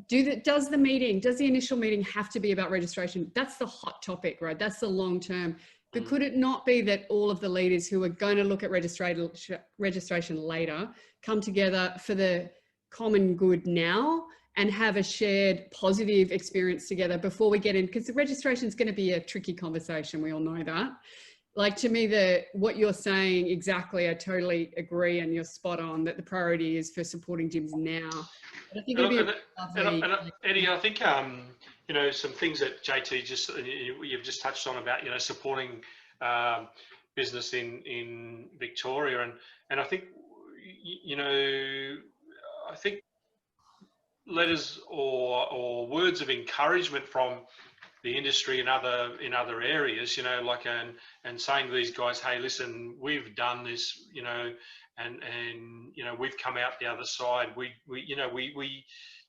does the initial meeting have to be about registration? That's the hot topic, right? That's the long term. But could it not be that all of the leaders who are going to look at registration later come together for the common good now and have a shared positive experience together before we get in? Because the registration is going to be a tricky conversation. We all know that. Like, to me, what you're saying exactly, I totally agree, and you're spot on that the priority is for supporting gyms now. But I think it'd be Eddie, I think some things that JT you've just touched on about supporting business in Victoria, and I think I think letters or words of encouragement from the industry in other areas, and saying to these guys, hey, listen, we've done this, and we've come out the other side. We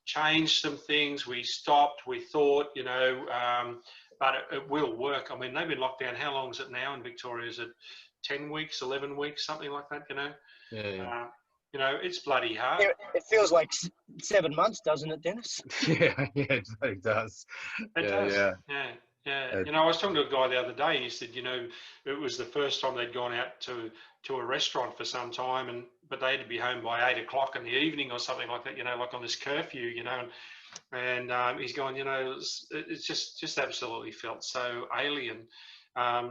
changed some things. We stopped. We thought, but it will work. I mean, they've been locked down. How long is it now in Victoria? Is it 10 weeks, 11 weeks, something like that? Yeah. It's bloody hard. It feels like 7 months, doesn't it, Dennis? Yeah, it does. It does. Yeah, you know, I was talking to a guy the other day. He said, you know, it was the first time they'd gone out to a restaurant for some time, but they had to be home by 8 o'clock in the evening or something like that. You know, like on this curfew. You know, and he's gone. You know, it's just absolutely felt so alien.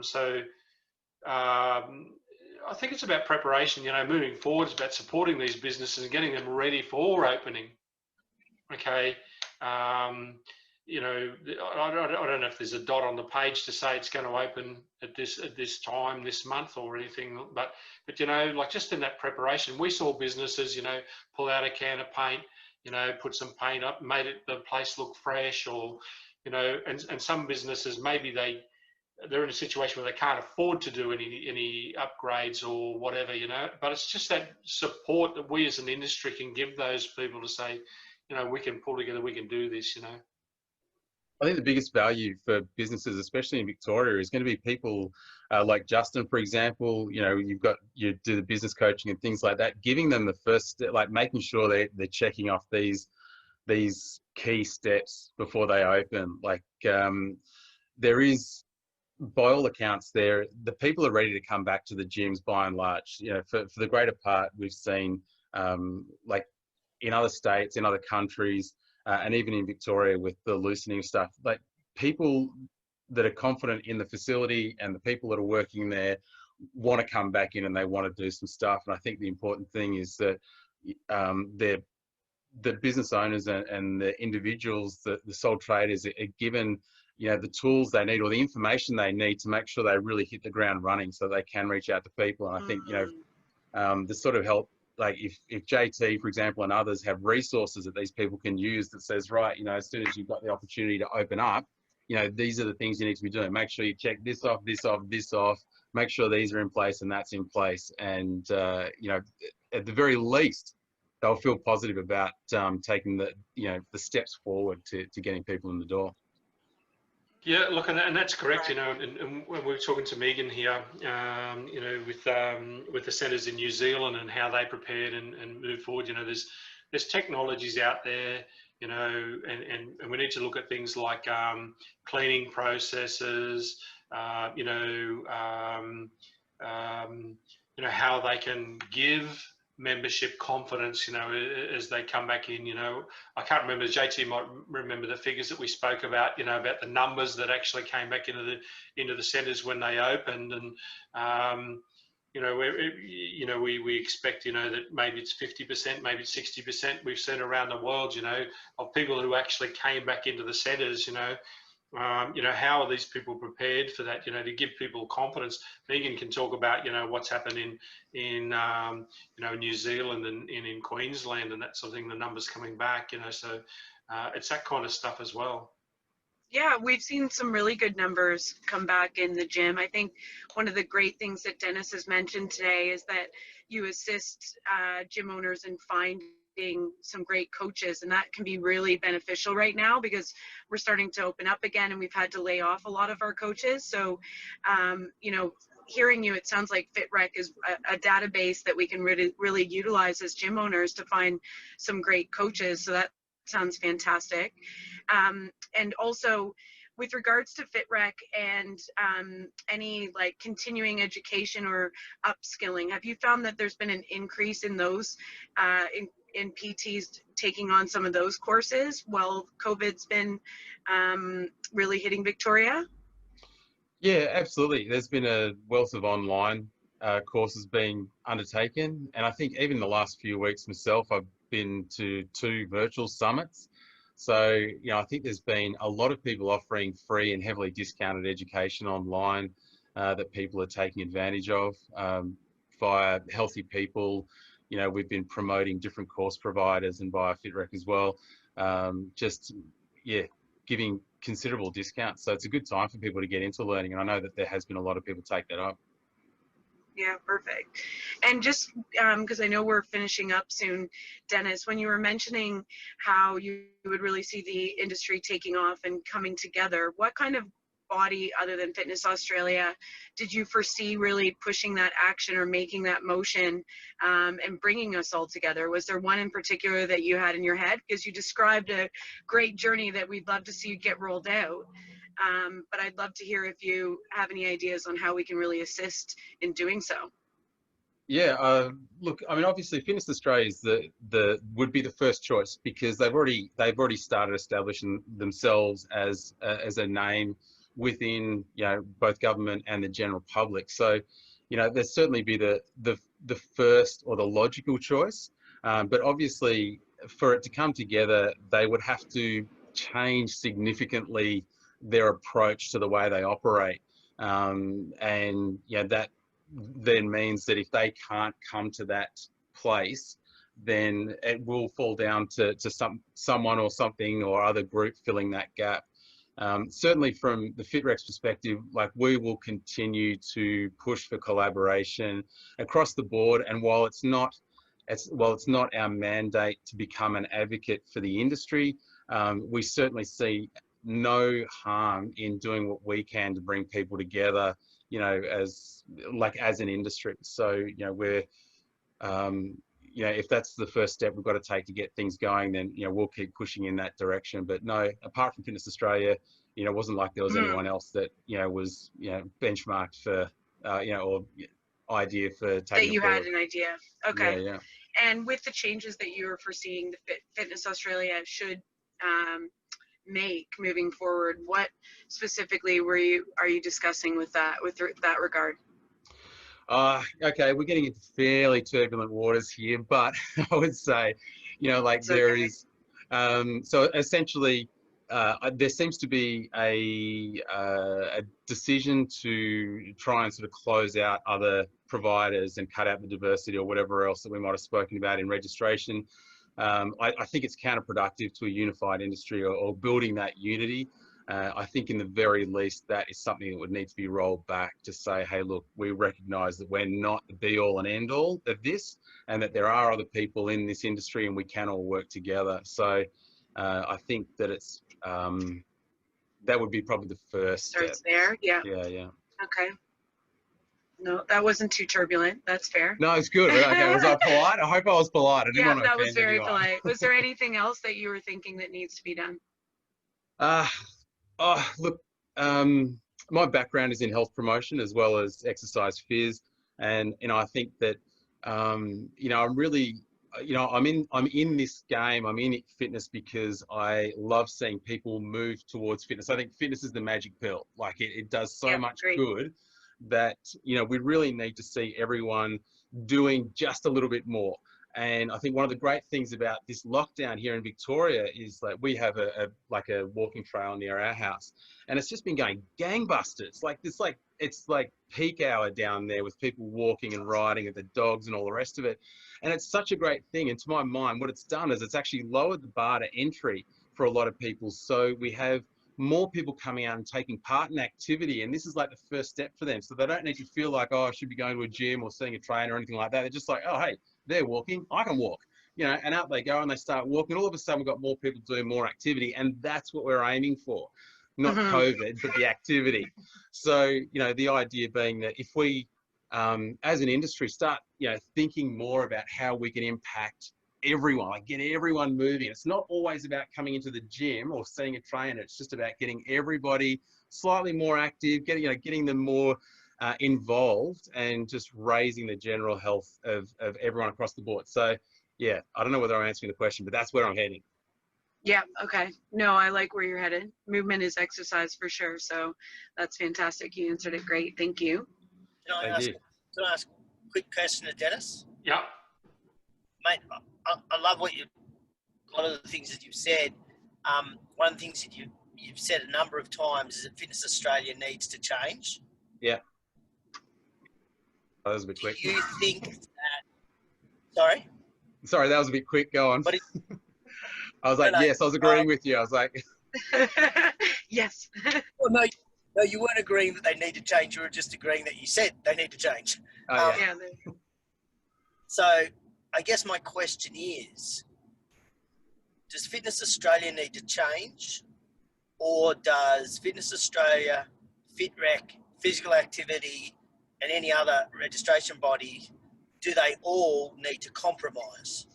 So I think it's about preparation. You know, moving forward, it's about supporting these businesses and getting them ready for opening. Okay. You know, I don't know if there's a dot on the page to say it's going to open at this time, this month or anything, but you know, like just in that preparation, we saw businesses, you know, pull out a can of paint, you know, put some paint up, made the place look fresh, or, you know, and some businesses, maybe they're in a situation where they can't afford to do any upgrades or whatever, you know, but it's just that support that we as an industry can give those people to say, you know, we can pull together, we can do this, you know. I think the biggest value for businesses, especially in Victoria, is going to be people like Justin, for example. You know, you do the business coaching and things like that, giving them the first step, like making sure they're checking off these key steps before they open. Like there is, by all accounts, the people are ready to come back to the gyms by and large. You know, for the greater part, we've seen like in other states, in other countries, and even in Victoria with the loosening stuff, like people that are confident in the facility and the people that are working there want to come back in and they want to do some stuff. And I think the important thing is that the business owners and the individuals, the sole traders, are given, you know, the tools they need or the information they need to make sure they really hit the ground running so they can reach out to people. And I think, you know, the sort of help, like if JT, for example, and others have resources that these people can use that says, right, you know, as soon as you've got the opportunity to open up, you know, these are the things you need to be doing. Make sure you check this off, this off, this off, make sure these are in place and that's in place. And, you know, at the very least, they'll feel positive about taking the steps forward to getting people in the door. Yeah, look, and that's correct, you know, and when we were talking to Megan here, you know, with the centres in New Zealand and how they prepared and moved forward, you know, there's technologies out there, you know, and we need to look at things like cleaning processes, you know, how they can give membership confidence, you know, as they come back in. You know, I can't remember, JT might remember the figures that we spoke about, you know, about the numbers that actually came back into the centres when they opened. And you know, we expect, you know, that maybe it's 50%, maybe it's 60%. We've seen around the world, you know, of people who actually came back into the centres. You know, how are these people prepared for that? You know, to give people confidence. Megan can talk about, you know, what's happened in you know, New Zealand and in Queensland and that sort of thing. The numbers coming back, you know, so it's that kind of stuff as well. Yeah, we've seen some really good numbers come back in the gym. I think one of the great things that Dennis has mentioned today is that you assist gym owners in finding some great coaches, and that can be really beneficial right now because we're starting to open up again and we've had to lay off a lot of our coaches. So, you know, hearing you, it sounds like FitRec is a database that we can really utilize as gym owners to find some great coaches. So that sounds fantastic. And also with regards to FitRec and any like continuing education or upskilling, have you found that there's been an increase in those in PTs taking on some of those courses while COVID's been really hitting Victoria? Yeah, absolutely. There's been a wealth of online courses being undertaken. And I think even the last few weeks myself, I've been to 2 virtual summits. So, you know, I think there's been a lot of people offering free and heavily discounted education online that people are taking advantage of via Healthy People. You know, we've been promoting different course providers and via FitRec as well. Just, yeah, giving considerable discounts. So it's a good time for people to get into learning. And I know that there has been a lot of people take that up. Yeah, perfect. And just because I know we're finishing up soon, Dennis, when you were mentioning how you would really see the industry taking off and coming together, what kind of body other than Fitness Australia did you foresee really pushing that action or making that motion and bringing us all together? Was there one in particular that you had in your head? Because you described a great journey that we'd love to see you get rolled out. but I'd love to hear if you have any ideas on how we can really assist in doing so. Yeah, look, I mean, obviously, Fitness Australia is would be the first choice because they've already started establishing themselves as a name within, you know, both government and the general public. So, you know, there'd certainly be the first or the logical choice. But obviously, for it to come together, they would have to change significantly their approach to the way they operate, and you know, that then means that if they can't come to that place, then it will fall down to someone or something or other group filling that gap. Certainly from the FitRec's perspective, like, we will continue to push for collaboration across the board. And while it's not our mandate to become an advocate for the industry, we certainly see no harm in doing what we can to bring people together, you know, as an industry. So, you know, we're, you know, if that's the first step we've got to take to get things going, then, you know, we'll keep pushing in that direction. But no, apart from Fitness Australia, you know, it wasn't like there was anyone else that, you know, was, you know, benchmarked for, you know, or idea for taking That you it forward. had an idea. Okay. Yeah. And with the changes that you were foreseeing the Fitness Australia should make moving forward, what specifically are you discussing with that regard? Okay, we're getting into fairly turbulent waters here, but I would say, you know, like, there is, so essentially, there seems to be a decision to try and sort of close out other providers and cut out the diversity or whatever else that we might have spoken about in registration. I think it's counterproductive to a unified industry or building that unity. I think in the very least that is something that would need to be rolled back to say, hey, look, we recognise that we're not the be all and end all of this, and that there are other people in this industry and we can all work together. So I think that it's that would be probably the first step. Starts there, yeah. Yeah. Okay. No, that wasn't too turbulent. That's fair. No, it's good. Okay, was I polite? I hope I was polite. I didn't want to that was offend very anyone. polite. Was there anything else that you were thinking that needs to be done? Look, my background is in health promotion as well as exercise phys, and, you know, I think that, you know, I'm really, you know, I'm in this game. I'm in fitness because I love seeing people move towards fitness. I think fitness is the magic pill. Like, it does so much good that, you know, we really need to see everyone doing just a little bit more. And I think one of the great things about this lockdown here in Victoria is that we have a walking trail near our house, and it's just been going gangbusters. It's like peak hour down there with people walking and riding and the dogs and all the rest of it. And it's such a great thing. And to my mind, what it's done is it's actually lowered the bar to entry for a lot of people. So we have more people coming out and taking part in activity, and this is like the first step for them. So they don't need to feel like, oh, I should be going to a gym or seeing a trainer or anything like that. They're just like, oh, hey, they're walking, I can walk, you know, and out they go and they start walking. All of a sudden we've got more people doing more activity, and that's what we're aiming for. Not COVID, but the activity. So, you know, the idea being that if we, as an industry, start, you know, thinking more about how we can impact everyone, like get everyone moving. It's not always about coming into the gym or seeing a trainer. It's just about getting everybody slightly more active, getting them more involved, and just raising the general health of everyone across the board. So, yeah, I don't know whether I'm answering the question, but that's where I'm heading. Yeah, okay. No, I like where you're headed. Movement is exercise for sure. So that's fantastic. You answered it great. Thank you. Can I ask a quick question to Dennis? Yeah. Mate, I love a lot of the things that you've said. One of the things that you've said a number of times is that Fitness Australia needs to change. Yeah. That was a bit quick. Do you think that... Sorry, that was a bit quick. Go on. I was like, yes, I was agreeing with you. I was like... Yes. Well, no, you weren't agreeing that they need to change. You were just agreeing that you said they need to change. Oh, yeah. So I guess my question is, does Fitness Australia need to change, or does Fitness Australia, FitRec, Physical Activity, and any other registration body, do they all need to compromise?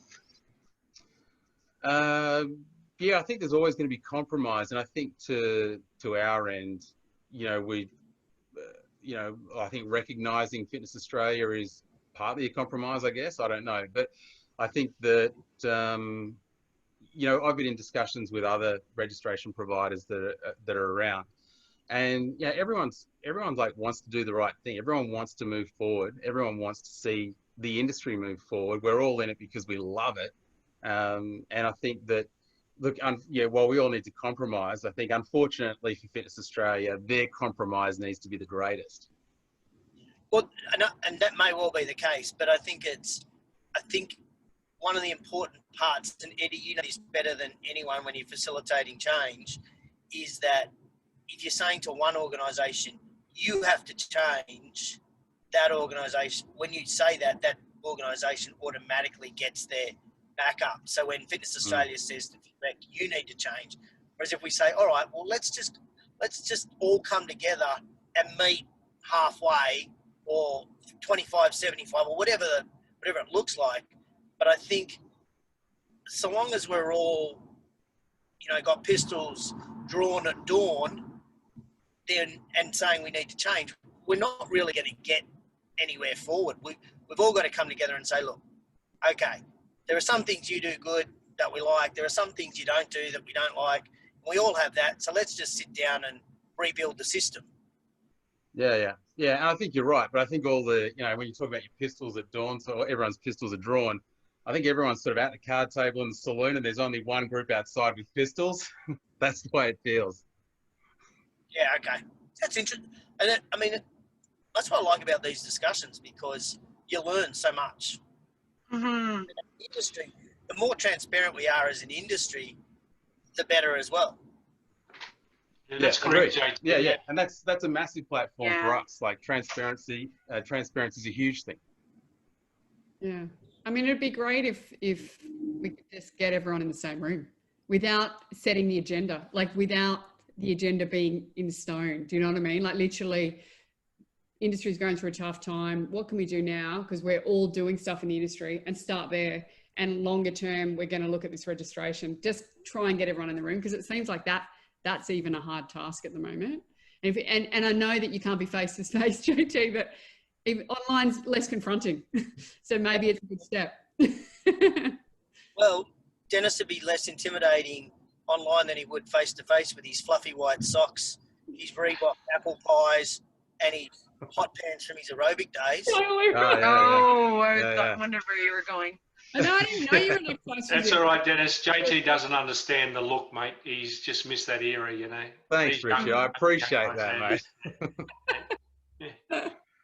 Yeah, I think there's always going to be compromise, and I think to to our end, you know, I think recognising Fitness Australia is partly a compromise, I guess. I don't know, but I think that you know, I've been in discussions with other registration providers that are around, and yeah, everyone's like wants to do the right thing. Everyone wants to move forward. Everyone wants to see the industry move forward. We're all in it because we love it, and I think that. Look, yeah, while we all need to compromise, I think unfortunately for Fitness Australia, their compromise needs to be the greatest. Well, and that may well be the case, but I think one of the important parts, and Eddie, you know this better than anyone when you're facilitating change, is that if you're saying to one organisation, you have to change, that organisation, when you say that, that organisation automatically gets their back up. So when Fitness Australia says to FitRec, you need to change, whereas if we say, all right, well, let's just all come together and meet halfway, or 25, 75, or whatever it looks like. But I think so long as we're all, you know, got pistols drawn at dawn, then and saying we need to change, we're not really going to get anywhere forward. We've all got to come together and say, look, okay, there are some things you do good that we like. There are some things you don't do that we don't like. We all have that. So let's just sit down and rebuild the system. Yeah. And I think you're right. But I think all the, you know, when you talk about your pistols at dawn, so everyone's pistols are drawn, I think everyone's sort of at the card table in the saloon and there's only one group outside with pistols. That's the way it feels. Yeah, okay. That's interesting. And that's what I like about these discussions, because you learn so much. Mm-hmm. Industry, the more transparent we are as an industry, the better as well. Yeah, that's correct, Jake. Yeah. And that's a massive platform for us. Like transparency is a huge thing. Yeah. I mean, it'd be great if we could just get everyone in the same room without setting the agenda, like without the agenda being in stone. Do you know what I mean? Like literally, industry's going through a tough time. What can we do now? Because we're all doing stuff in the industry, and start there. And longer term, we're going to look at this registration. Just try and get everyone in the room, because it seems like that's even a hard task at the moment. And I know that you can't be face to face, JT, but online's less confronting. So maybe it's a good step. Well, Dennis would be less intimidating online than he would face to face with his fluffy white socks, his Reebok apple pies, and his hot pants from his aerobic days. I wondered where you were going. I didn't know you were that close. That's all right, Dennis. JT doesn't understand the look, mate. He's just missed that era, you know. Thanks, Richard. I appreciate that, mate.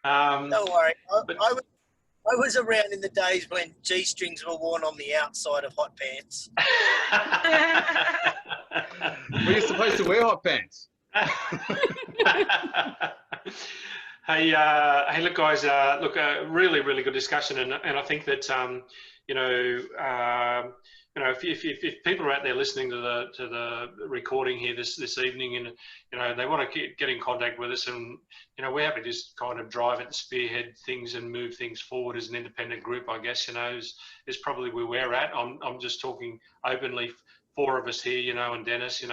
Don't worry. I was around in the days when G-strings were worn on the outside of hot pants. Were you supposed to wear hot pants? Hey, look, guys. Really, really good discussion, and I think that if people are out there listening to the recording here this evening, and they want to get in contact with us, and we're happy to just kind of drive it and spearhead things and move things forward as an independent group, I guess, is probably where we're at. I'm just talking openly, four of us here, and Dennis, and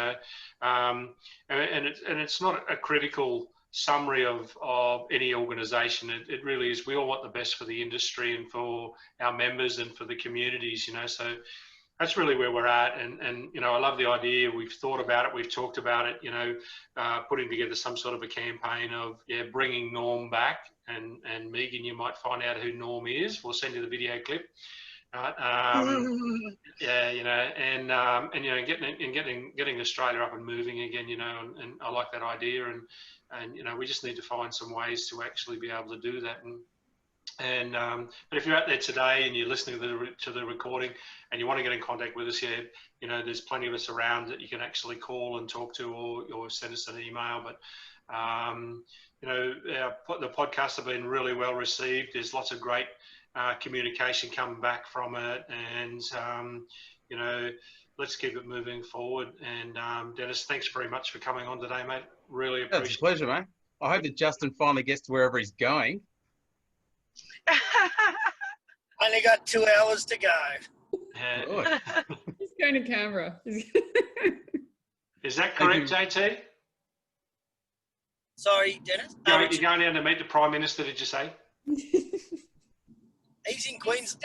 it's not a critical summary of any organisation. It really is. We all want the best for the industry and for our members and for the communities, so that's really where we're at. And I love the idea. We've thought about it. We've talked about it, putting together some sort of a campaign of bringing Norm back. And Megan, you might find out who Norm is. We'll send you the video clip. Getting Australia up and moving again, and I like that idea, and we just need to find some ways to actually be able to do that. But if you're out there today and you're listening to the recording and you want to get in contact with us, there's plenty of us around that you can actually call and talk to, or send us an email. But the podcasts have been really well received. There's lots of great communication coming back from it, and let's keep it moving forward. And Dennis, thanks very much for coming on today, mate. Really appreciate it. It's a pleasure, mate. I hope that Justin finally gets to wherever he's going. Only got 2 hours to go. He's going to Canberra. Is that correct, JT? Sorry, Dennis. You're going down to meet the Prime Minister, did you say? He's in Queens.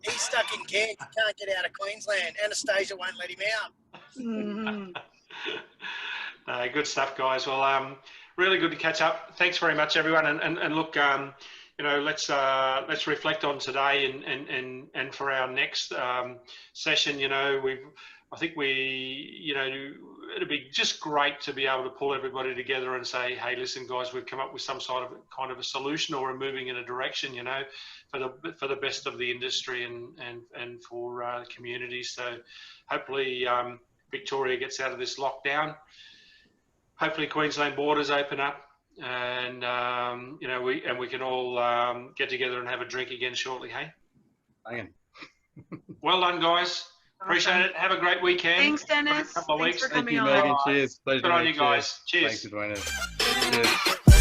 He's stuck in Cairns. He can't get out of Queensland. Anastasia won't let him out. Good stuff, guys. Well, really good to catch up. Thanks very much, everyone. And look, let's reflect on today and for our next session. I think it'd be just great to be able to pull everybody together and say, hey, listen, guys, we've come up with some sort of kind of a solution, or we're moving in a direction, for the best of the industry and for the community. So hopefully Victoria gets out of this lockdown. Hopefully Queensland borders open up, and we can all get together and have a drink again shortly. Hey. Banging. Well done, guys. Appreciate it. Have a great weekend. Thanks, Dennis. Couple of Thanks weeks. for coming Thank you, Megan. on. Cheers. Pleasure. Good on you guys. Cheers. Thanks for joining us. Cheers.